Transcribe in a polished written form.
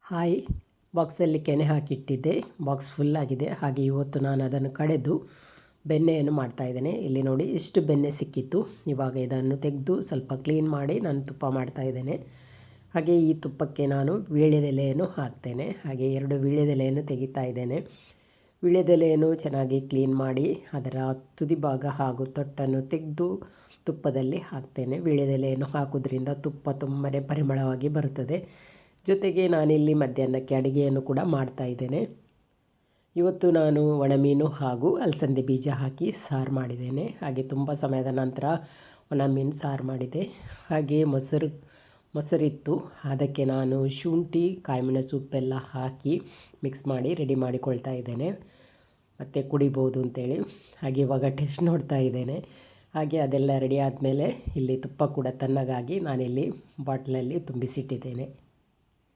Hi, ಬಾಕ್ಸಲ್ಲಿ ಕೆನೆ ಹಾಕಿಟ್ಟಿದ್ದೆ. Box ಫುಲ್ಲಾಗಿದೆ. ಹಾಗೆ ಇವತ್ತು ನಾನು ಅದನ್ನು ಕಡೆದು ಬೆಣ್ಣೆಯನ್ನು ಮಾಡ್ತಾಯಿದ್ದೇನೆ. ಇಲ್ಲಿ ನೋಡಿ ಇಷ್ಟು ಬೆಣ್ಣೆ ಸಿಕ್ಕಿತ್ತು. ಇವಾಗ ಇದನ್ನು ತೆಗೆದು ಸ್ವಲ್ಪ ಕ್ಲೀನ್ ಮಾಡಿ ನಾನು ತುಪ್ಪ ಮಾಡ್ತಾಯಿದ್ದೇನೆ. ಹಾಗೆ ಈ ತುಪ್ಪಕ್ಕೆ ನಾನು ವೀಳ್ಯದೆಲೆಯನ್ನು ಹಾಕ್ತೇನೆ. ಹಾಗೆ 2 ವೀಳ್ಯದೆಲೆಯನ್ನು ತೆಗಿತಾ ಇದ್ದೇನೆ. ವೀಳ್ಯದೆಲೆಯನ್ನು ಚೆನ್ನಾಗಿ ಕ್ಲೀನ್ ಮಾಡಿ ಅದರ ತುದಿ ಭಾಗ ಹಾಗೂ ತೊಟ್ಟನ್ನು ತೆಗೆದು ತುಪ್ಪದಲ್ಲಿ ಹಾಕ್ತೇನೆ. ವೀಳ್ಯದೆಲೆಯನ್ನು ಹಾಕೋದ್ರಿಂದ ತುಪ್ಪ ತುಂಬಾ ಪರಿಮಳವಾಗಿ ಬರುತ್ತದೆ. ಜೊತೆಗೆ ನಾನಿಲ್ಲಿ ಮಧ್ಯಾಹ್ನಕ್ಕೆ ಅಡುಗೆಯನ್ನು ಕೂಡ ಮಾಡ್ತಾಯಿದ್ದೇನೆ. ಇವತ್ತು ನಾನು ಒಣಮೀನು ಹಾಗೂ ಅಲಸಂದೆ ಬೀಜ ಹಾಕಿ ಸಾರು ಮಾಡಿದ್ದೇನೆ. ಹಾಗೆ ತುಂಬ ಸಮಯದ ನಂತರ ಒಣಮೀನು ಸಾರು ಮಾಡಿದೆ. ಹಾಗೆ ಮೊಸರಿತ್ತು. ಅದಕ್ಕೆ ನಾನು ಶುಂಠಿ ಕಾಯಿಮೆಣಸು ಉಪ್ಪೆಲ್ಲ ಹಾಕಿ ಮಿಕ್ಸ್ ಮಾಡಿ ರೆಡಿ ಮಾಡಿಕೊಳ್ತಾ ಇದ್ದೇನೆ. ಮತ್ತು ಕುಡಿಬೋದು ಅಂತೇಳಿ. ಹಾಗೆ ಇವಾಗ ಟೆಸ್ಟ್ ನೋಡ್ತಾ ಇದ್ದೇನೆ. ಹಾಗೆ ಅದೆಲ್ಲ ರೆಡಿ ಆದಮೇಲೆ ಇಲ್ಲಿ ತುಪ್ಪ ಕೂಡ ತಣ್ಣಗಾಗಿ ನಾನಿಲ್ಲಿ ಬಾಟ್ಲಲ್ಲಿ ತುಂಬಿಸಿಟ್ಟಿದ್ದೇನೆ.